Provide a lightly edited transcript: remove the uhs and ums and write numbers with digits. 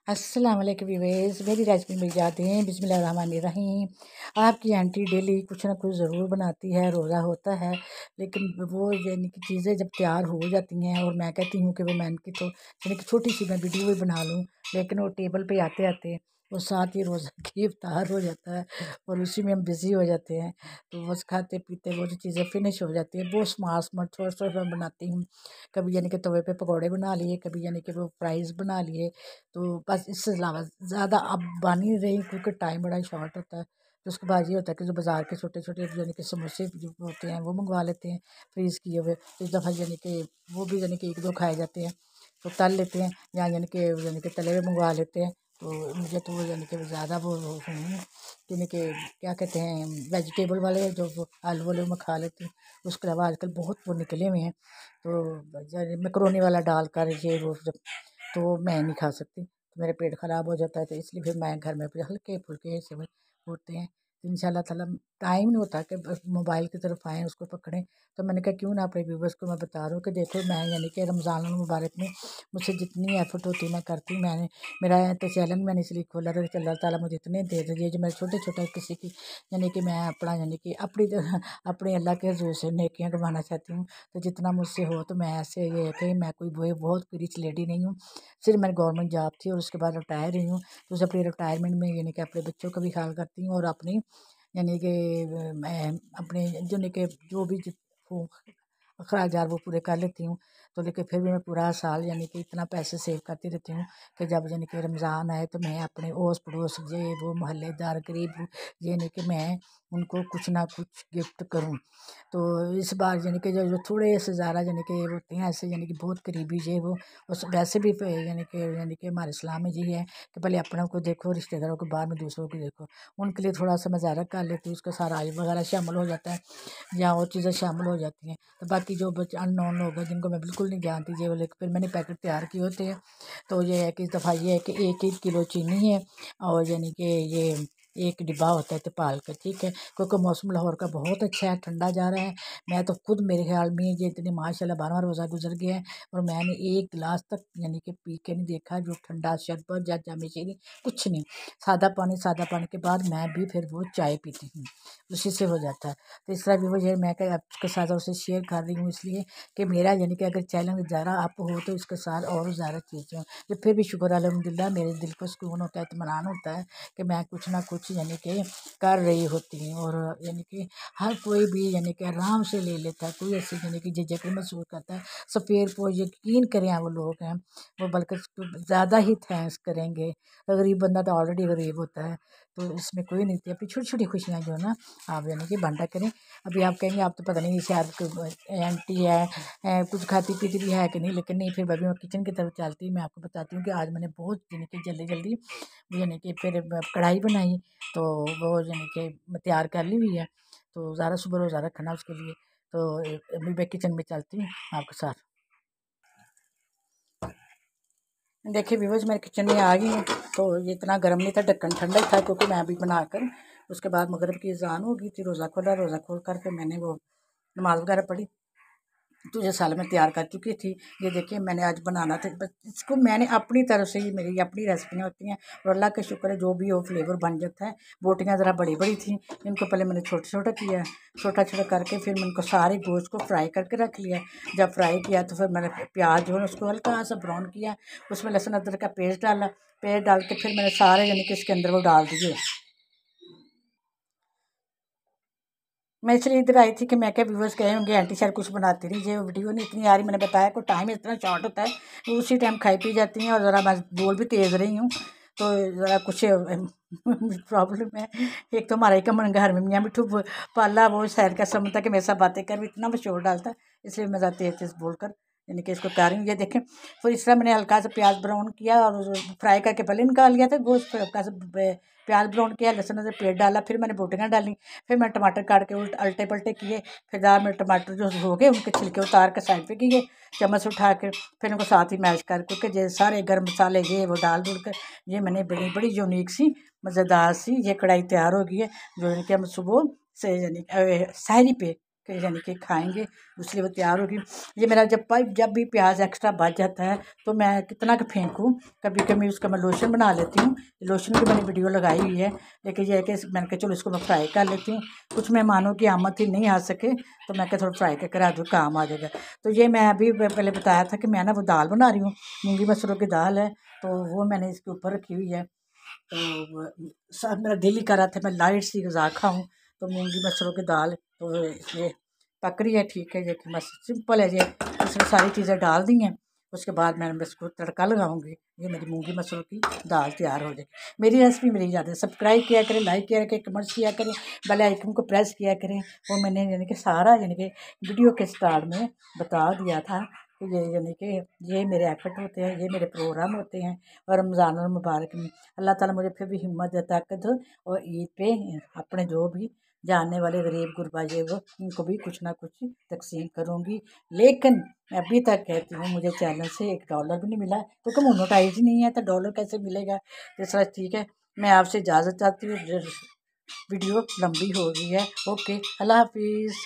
अस्सलाम वालेकुम व्यूअर्स, मेरी रेसिपी मिल जाते हैं। बिस्मिल्लाहिर्रहमानिर्रहीम। आपकी आंटी डेली कुछ ना कुछ ज़रूर बनाती है, रोज़ा होता है, लेकिन वो यानी कि चीज़ें जब तैयार हो जाती हैं और मैं कहती हूँ कि वो मैं इनकी तो यानी कि छोटी सी मैं वीडियो भी बना लूँ, लेकिन वो टेबल पे आते आते वो साथ ही रोज़ा की इफ्तार हो जाता है और उसी में हम बिज़ी हो जाते हैं। तो बस खाते पीते वो जो चीज़ें फिनिश हो जाती है वो स्मार्ट स्मार्ट थोड़ा थोड़ा मैं बनाती हूँ। कभी यानी कि तवे पे पकौड़े बना लिए, कभी यानी कि वो फ्राइज़ बना लिए। तो बस इससे अलावा ज़्यादा अब बन ही नहीं रही क्योंकि टाइम बड़ा शॉर्ट होता है। तो उसके बाद ये होता है कि जो बाज़ार के छोटे-छोटे यानी कि समोसे जो होते हैं वो मंगवा लेते हैं फ्रीज़ किए हुए। तो इस दफ़ा यानी कि वो भी यानी कि 1-2 खाए जाते हैं, तो तल लेते हैं या यानी कि तले हुए मंगवा लेते हैं। तो मुझे तो यानी कि ज़्यादा वो हूँ यानी कि क्या कहते हैं वेजिटेबल वाले जो वो आलू वाले मैं खा लेती हूँ। उसके अलावा आजकल बहुत वो निकले हुए हैं, तो मैकरोनी वाला डालकर ये वो तो मैं नहीं खा सकती, तो मेरा पेट ख़राब हो जाता है। तो इसलिए फिर मैं घर में फिर हल्के-फुल्के से होते हैं। तो इंशाल्लाह ताला टाइम नहीं होता कि बस मोबाइल की तरफ आएँ, उसको पकड़ें। तो मैंने कहा क्यों ना अपने व्यूवर्स को मैं बता रहा हूँ कि देखो मैं यानी कि रमज़ान मुबारक में मुझसे जितनी एफ़र्ट होती है मैं करती हूँ। मैंने मेरा तो चैनल मैंने इसलिए खोला था कि अल्लाह ताला मुझे इतने दे दीजिए जो मैं छोटे-छोटे किसी की यानी कि मैं अपना यानी कि अपनी अपने अल्लाह के हज़ूर से नेकियां कमाना चाहती हूँ। तो जितना मुझसे हो तो मैं ऐसे ये है कि मैं कोई वो बहुत रिच लेडी नहीं हूँ। सिर्फ मैंने गवर्नमेंट जॉब थी और उसके बाद रिटायर हुई हूँ। तो उस अपनी रिटायरमेंट में यानी कि अपने बच्चों का भी ख्याल करती हूँ और अपनी यानी कि मैं अपने यानी कि जो भी वो अखराजात वो पूरे कर लेती हूँ। तो लेकिन फिर भी मैं पूरा साल यानी कि इतना पैसे सेव करती रहती हूँ कि जब यानी कि रमज़ान आए तो मैं अपने ओस पड़ोस ये वो मोहल्लेदार गरीब यानी कि मैं उनको कुछ ना कुछ गिफ्ट करूँ। तो इस बार यानी कि जो जो थोड़े से ज़्यादा यानी कि होते हैं ऐसे यानी कि बहुत करीबी ये वो उस वैसे भी यानी कि हमारे इस्लाम में यही है कि पहले अपनों को देखो, रिश्तेदारों को बाद में दूसरों को देखो। उनके लिए थोड़ा सा मैं ज़्यादा कर लेती हूँ, उसका सारा आइब वगैरह शामिल हो जाता है या और चीज़ें शामिल हो जाती हैं। तो बाकी जो बच्चे अननोन लोग हैं जिनको मैं बिल्कुल नहीं जानती ये वाले फिर मैंने पैकेट तैयार किए होते हैं। तो ये है कि इस दफ़ा ये है कि 1-1 किलो चीनी है और यानी कि ये एक डिब्बा होता है त्रिपाल का, ठीक है? क्योंकि मौसम लाहौर का बहुत अच्छा है, ठंडा जा रहा है। मैं तो खुद मेरे ख़्याल में ये इतने माशाल्लाह 12वां रोज़ा गुज़र गया है और मैंने एक गिलास तक यानी कि पी के नहीं देखा जो ठंडा शरबत या जाम शीरी कुछ नहीं। सादा पानी के बाद मैं भी फिर वो चाय पीती हूँ, उसी से हो जाता है। तो इस तरह भी वो ये मैं क्या आपके साथ उससे शेयर कर रही हूँ इसलिए कि मेरा यानी कि अगर चैनल ज़्यादा अप हो तो इसके साथ और ज़्यादा चीज़ें हों। तो फिर भी शुक्र अल्हम्दुलिल्लाह मेरे दिल को सुकून होता है, इत्मीनान होता है कि मैं कुछ ना कुछ यानी कि कर रही होती हूँ और यानी कि हर कोई भी यानी कि आराम से ले लेता है, कोई ऐसी यानी कि झिझक महसूस करता है। सफ़ेद को यकीन करें वो लोग हैं वो बल्कि ज़्यादा ही थैंक्स करेंगे। गरीब बंदा तो ऑलरेडी गरीब होता है, तो इसमें कोई नहीं थी। अपनी छोटी छोटी खुशियाँ जो है ना आप यानी कि बांटा करें। अभी आप कहेंगे आप तो पता नहीं शायद कोई आंटी है कुछ खाती पीती भी है कि नहीं, लेकिन नहीं फिर अभी मैं किचन की तरफ चलती मैं आपको बताती हूँ कि आज मैंने बहुत यानी कि जल्दी जल्दी यानी कि फिर कढ़ाई बनाई। तो वो यानी कि मैं तैयार कर ली हुई है, तो ज़्यादा सुबह रोज़ा रखना उसके लिए। तो अभी मैं किचन में चलती हूँ आपके साथ। देखिए व्यूअर्स मैं किचन में आ गई हूँ। तो ये इतना गर्म नहीं था, ढक्कन ठंडा ही था क्योंकि मैं अभी बनाकर उसके बाद मगरिब की अज़ान हो गई थी। रोज़ा खोल कर फिर मैंने वो नमाज़ वगैरह पढ़ी। तो ये साल मैं तैयार कर चुकी थी। ये देखिए मैंने आज बनाना था, बस इसको मैंने अपनी तरफ से ही मेरी अपनी रेसिपियाँ होती हैं और अल्लाह का शुक्र है जो भी हो फ्लेवर बन जाता है। बोटियाँ ज़रा बड़ी बड़ी थी, इनको पहले मैंने छोटा छोटा किया, छोटा छोटा करके फिर मैंने इनको सारे गोश्त को फ्राई करके रख लिया। जब फ्राई किया तो फिर मैंने प्याज जो है उसको हल्का सा ब्राउन किया, उसमें लहसुन अदरक का पेस्ट डाला। पेस्ट डाल के फिर मैंने सारे यानी कि इसके अंदर वो डाल दिए। मैं इसलिए इधर आई थी कि मैं क्या व्यूवर्स गए होंगे आंटी शायद कुछ बनाती रही ये वीडियो नहीं इतनी आ रही। मैंने बताया को टाइम इतना शॉर्ट होता है तो उसी टाइम खाई पी जाती हैं और ज़रा मैं बोल भी तेज़ रही हूँ। तो ज़रा कुछ प्रॉब्लम है। एक तो हमारा ही कमन घर में मियाँ मिठू पाला वो शहर का समझता कि मेरे साथ बातें कर भी इतना मशहूर डालता है, इसलिए मैं ज़रा तेज़ तेज़ बोल कर यानी कि इसको कर रही हूँ। ये देखें फिर इस तरह मैंने हल्का सा प्याज ब्राउन किया और फ्राई करके पहले निकाल लिया था गोश्त, फिर हल्का सा प्याज ब्राउन किया, लहसुन से पेस्ट डाला, फिर मैंने बोटियाँ डाली, फिर मैं टमाटर काट के उल्टे पलटे किए। फिर दाल में टमाटर जो हो गए उनके छिलके उतार के साइड पे किए चम्मच उठा के, फिर उनको साथ ही मैश कर क्योंकि ये सारे गर्म मसाले ये वो डाल डुल कर ये मैंने बड़ी बड़ी यूनिक सी मज़ेदार सी ये कढ़ाई तैयार हो गई है जो कि हम सुबह से यानी सहरी पे कि यानी कि खाएंगे, इसलिए वो तैयार होगी। ये मेरा जब भी प्याज एक्स्ट्रा बच जाता है तो मैं कितना का फेंकूँ, कभी कभी उसका मैं लोशन बना लेती हूँ। लोशन की मैंने वीडियो लगाई हुई है, लेकिन यह है कि मैंने कहा चलो इसको मैं फ्राई कर लेती हूँ। कुछ मेहमानों की आमद ही नहीं आ सके तो मैं क्या थोड़ा फ्राई करके रख दूँ, काम आ जाएगा। तो ये मैं अभी पहले बताया था कि मैं ना वो दाल बना रही हूँ, मूंगी मसरों की दाल है, तो वो मैंने इसके ऊपर रखी हुई है। तो सब मेरा दिल ही कर रहा था मैं लाइट सी गज़ा खाऊँ, तो मूंगी मसरों की दाल तो ये पक रही है, ठीक है। ये कि बस सिंपल है, ये इसमें सारी चीज़ें डाल दी हैं। उसके बाद मैं इसको तड़का लगाऊंगी, ये मेरी मूंगी मसरों की दाल तैयार हो जाएगी। मेरी रेसिपी मेरी याद है, सब्सक्राइब किया करें, लाइक किया करें, कमेंट्स किया करें, बेल आइकन को प्रेस किया करें। वो मैंने यानी कि सारा यानी कि वीडियो के स्टार्ट में बता दिया था कि ये यानी कि ये मेरे एफर्ट होते हैं, ये मेरे प्रोग्राम होते हैं। और रमज़ान और मुबारक में अल्लाह ताला मुझे फिर भी हिम्मत दे, ताकत दो, और ईद पे अपने जो भी जानने वाले गरीब गुरबा ये वो उनको भी कुछ ना कुछ तकसीम करूँगी। लेकिन मैं अभी तक कहती हूँ मुझे चैनल से $1 भी नहीं मिला, क्योंकि मोनेटाइज ही नहीं है, तो डॉलर कैसे मिलेगा। तो सर ठीक है, मैं आपसे इजाज़त चाहती हूँ, वीडियो लंबी हो गई है। ओके, अल्लाह हाफिज़।